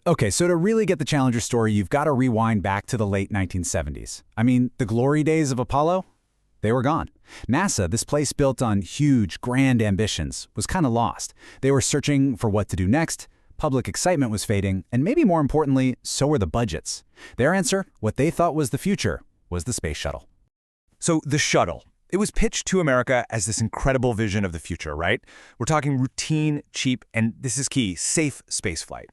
Okay, so to really get the Challenger story, you've got to rewind back to the late 1970s. I mean, the glory days of Apollo? They were gone. NASA, this place built on huge, grand ambitions, was kind of lost. They were searching for what to do next, public excitement was fading, and maybe more importantly, so were the budgets. Their answer, what they thought was the future, was the Space Shuttle. So the shuttle. It was pitched to America as this incredible vision of the future, right? We're talking routine, cheap, and this is key, safe spaceflight.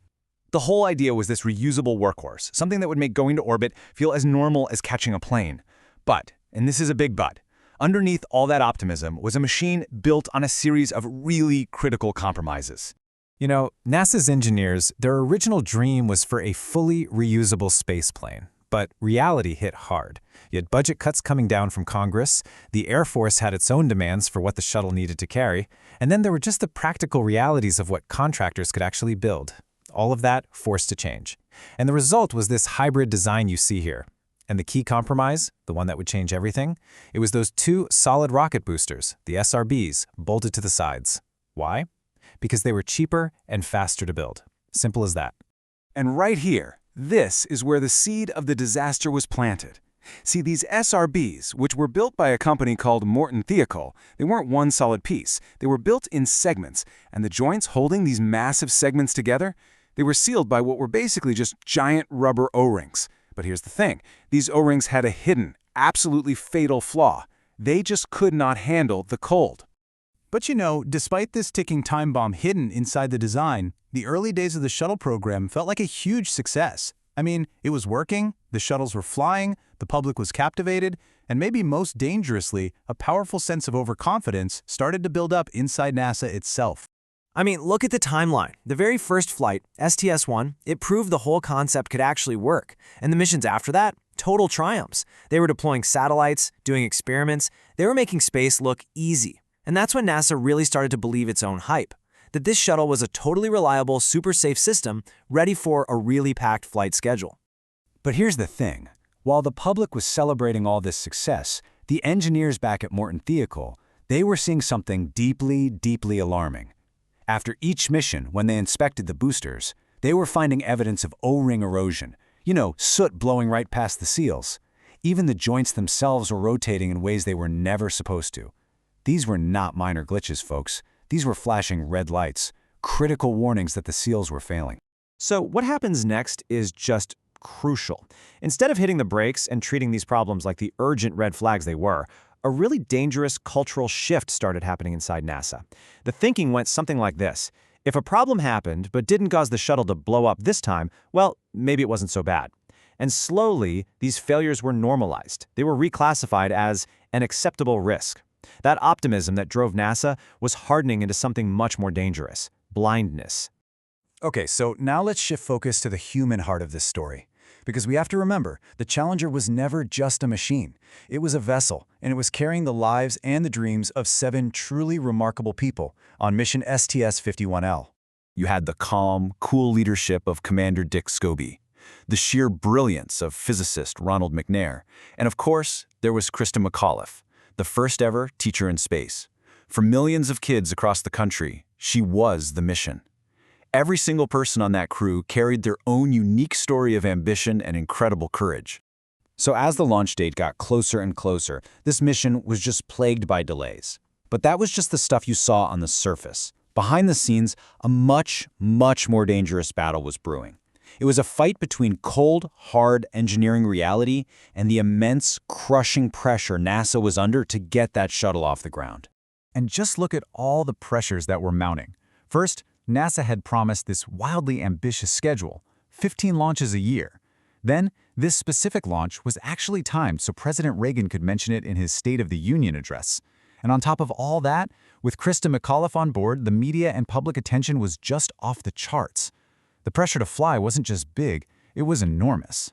The whole idea was this reusable workhorse, something that would make going to orbit feel as normal as catching a plane. But, and this is a big but, underneath all that optimism was a machine built on a series of really critical compromises. You know, NASA's engineers, their original dream was for a fully reusable spaceplane. But reality hit hard. You had budget cuts coming down from Congress, the Air Force had its own demands for what the shuttle needed to carry, and then there were just the practical realities of what contractors could actually build. All of that forced to change. And the result was this hybrid design you see here. And the key compromise, the one that would change everything, it was those two solid rocket boosters, the SRBs, bolted to the sides. Why? Because they were cheaper and faster to build. Simple as that. And right here, this is where the seed of the disaster was planted. See, these SRBs, which were built by a company called Morton Thiokol, they weren't one solid piece. They were built in segments, and the joints holding these massive segments together, they were sealed by what were basically just giant rubber O-rings. But here's the thing. These O-rings had a hidden, absolutely fatal flaw. They just could not handle the cold. But you know, despite this ticking time bomb hidden inside the design, the early days of the shuttle program felt like a huge success. I mean, it was working, the shuttles were flying, the public was captivated, and maybe most dangerously, a powerful sense of overconfidence started to build up inside NASA itself. I mean, look at the timeline. The very first flight, STS-1, it proved the whole concept could actually work. And the missions after that, total triumphs. They were deploying satellites, doing experiments. They were making space look easy. And that's when NASA really started to believe its own hype, that this shuttle was a totally reliable, super safe system ready for a really packed flight schedule. But here's the thing. While the public was celebrating all this success, the engineers back at Morton Thiokol, they were seeing something deeply, deeply alarming. After each mission, when they inspected the boosters, they were finding evidence of O-ring erosion. You know, soot blowing right past the seals. Even the joints themselves were rotating in ways they were never supposed to. These were not minor glitches, folks. These were flashing red lights, critical warnings that the seals were failing. So what happens next is just crucial. Instead of hitting the brakes and treating these problems like the urgent red flags they were, a really dangerous cultural shift started happening inside NASA. The thinking went something like this. If a problem happened but didn't cause the shuttle to blow up this time, well, maybe it wasn't so bad. And slowly, these failures were normalized. They were reclassified as an acceptable risk. That optimism that drove NASA was hardening into something much more dangerous: blindness. Okay, so now let's shift focus to the human heart of this story. Because we have to remember, the Challenger was never just a machine. It was a vessel, and it was carrying the lives and the dreams of 7 truly remarkable people on mission STS-51L. You had the calm, cool leadership of Commander Dick Scobie, the sheer brilliance of physicist Ronald McNair, and of course, there was Krista McAuliffe, the first ever teacher in space. For millions of kids across the country, she was the mission. Every single person on that crew carried their own unique story of ambition and incredible courage. So as the launch date got closer and closer, this mission was just plagued by delays. But that was just the stuff you saw on the surface. Behind the scenes, a much, much more dangerous battle was brewing. It was a fight between cold, hard engineering reality and the immense, crushing pressure NASA was under to get that shuttle off the ground. And just look at all the pressures that were mounting. First, NASA had promised this wildly ambitious schedule, 15 launches a year. Then, this specific launch was actually timed so President Reagan could mention it in his State of the Union address. And on top of all that, with Krista McAuliffe on board, the media and public attention was just off the charts. The pressure to fly wasn't just big, it was enormous.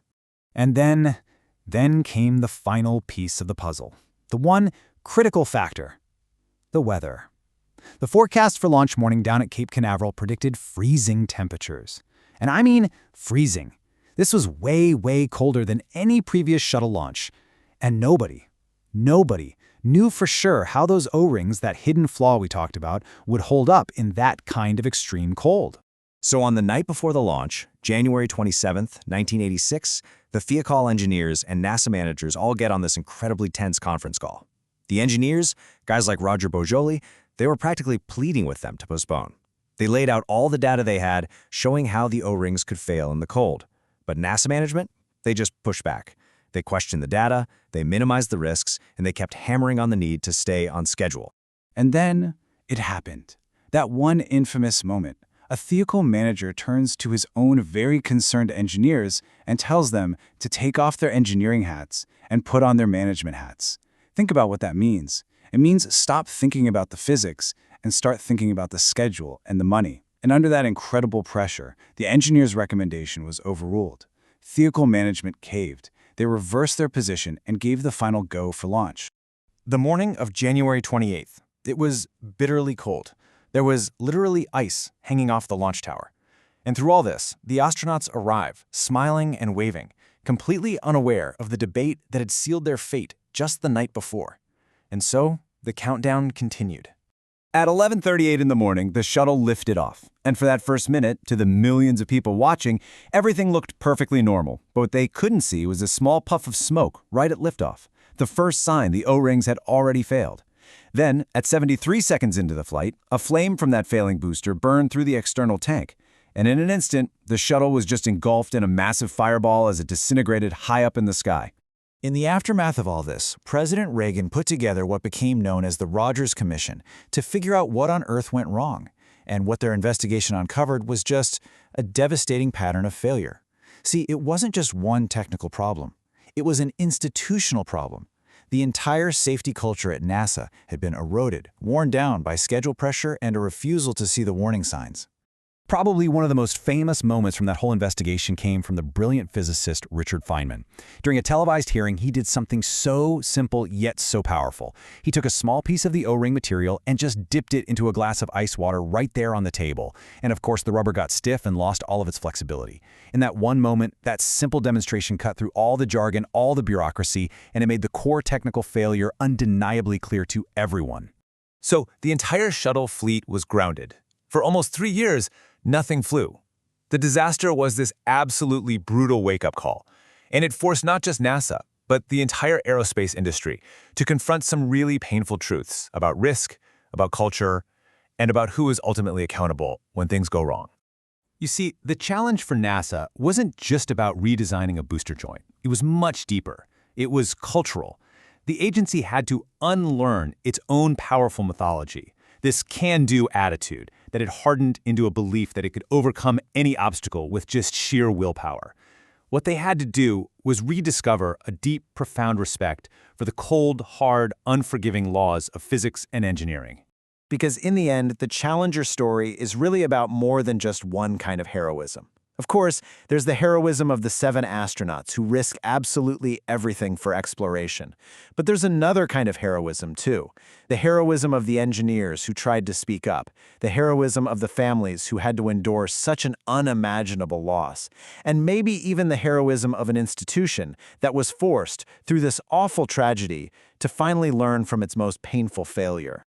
And then came the final piece of the puzzle. The one critical factor: the weather. The forecast for launch morning down at Cape Canaveral predicted freezing temperatures. And I mean freezing. This was way, way colder than any previous shuttle launch. And nobody knew for sure how those O-rings, that hidden flaw we talked about, would hold up in that kind of extreme cold. So on the night before the launch, January 27th, 1986, the Thiokol engineers and NASA managers all get on this incredibly tense conference call. The engineers, guys like Roger Bojoli, they were practically pleading with them to postpone. They laid out all the data they had, showing how the O-rings could fail in the cold. But NASA management, they just pushed back. They questioned the data, they minimized the risks, and they kept hammering on the need to stay on schedule. And then it happened. That one infamous moment. A Thiokol manager turns to his own very concerned engineers and tells them to take off their engineering hats and put on their management hats. Think about what that means. It means stop thinking about the physics and start thinking about the schedule and the money. And under that incredible pressure, the engineers' recommendation was overruled. Thiokol management caved. They reversed their position and gave the final go for launch. The morning of January 28th, it was bitterly cold. There was literally ice hanging off the launch tower. And through all this, the astronauts arrive, smiling and waving, completely unaware of the debate that had sealed their fate just the night before. And so, the countdown continued. At 11:38 in the morning, the shuttle lifted off. And for that first minute, to the millions of people watching, everything looked perfectly normal. But what they couldn't see was a small puff of smoke right at liftoff, the first sign the O-rings had already failed. Then, at 73 seconds into the flight, a flame from that failing booster burned through the external tank. And in an instant, the shuttle was just engulfed in a massive fireball as it disintegrated high up in the sky. In the aftermath of all this, President Reagan put together what became known as the Rogers Commission to figure out what on earth went wrong. And what their investigation uncovered was just a devastating pattern of failure. See, it wasn't just one technical problem. It was an institutional problem. The entire safety culture at NASA had been eroded, worn down by schedule pressure and a refusal to see the warning signs. Probably one of the most famous moments from that whole investigation came from the brilliant physicist Richard Feynman. During a televised hearing, he did something so simple yet so powerful. He took a small piece of the O-ring material and just dipped it into a glass of ice water right there on the table. And of course, the rubber got stiff and lost all of its flexibility. In that one moment, that simple demonstration cut through all the jargon, all the bureaucracy, and it made the core technical failure undeniably clear to everyone. So the entire shuttle fleet was grounded. For almost 3 years, nothing flew. The disaster was this absolutely brutal wake-up call, and it forced not just NASA, but the entire aerospace industry to confront some really painful truths about risk, about culture, and about who is ultimately accountable when things go wrong. You see, the challenge for NASA wasn't just about redesigning a booster joint. It was much deeper. It was cultural. The agency had to unlearn its own powerful mythology, this can-do attitude that had hardened into a belief that it could overcome any obstacle with just sheer willpower. What they had to do was rediscover a deep, profound respect for the cold, hard, unforgiving laws of physics and engineering. Because in the end, the Challenger story is really about more than just one kind of heroism. Of course, there's the heroism of the 7 astronauts who risk absolutely everything for exploration. But there's another kind of heroism, too. The heroism of the engineers who tried to speak up. The heroism of the families who had to endure such an unimaginable loss. And maybe even the heroism of an institution that was forced, through this awful tragedy, to finally learn from its most painful failure.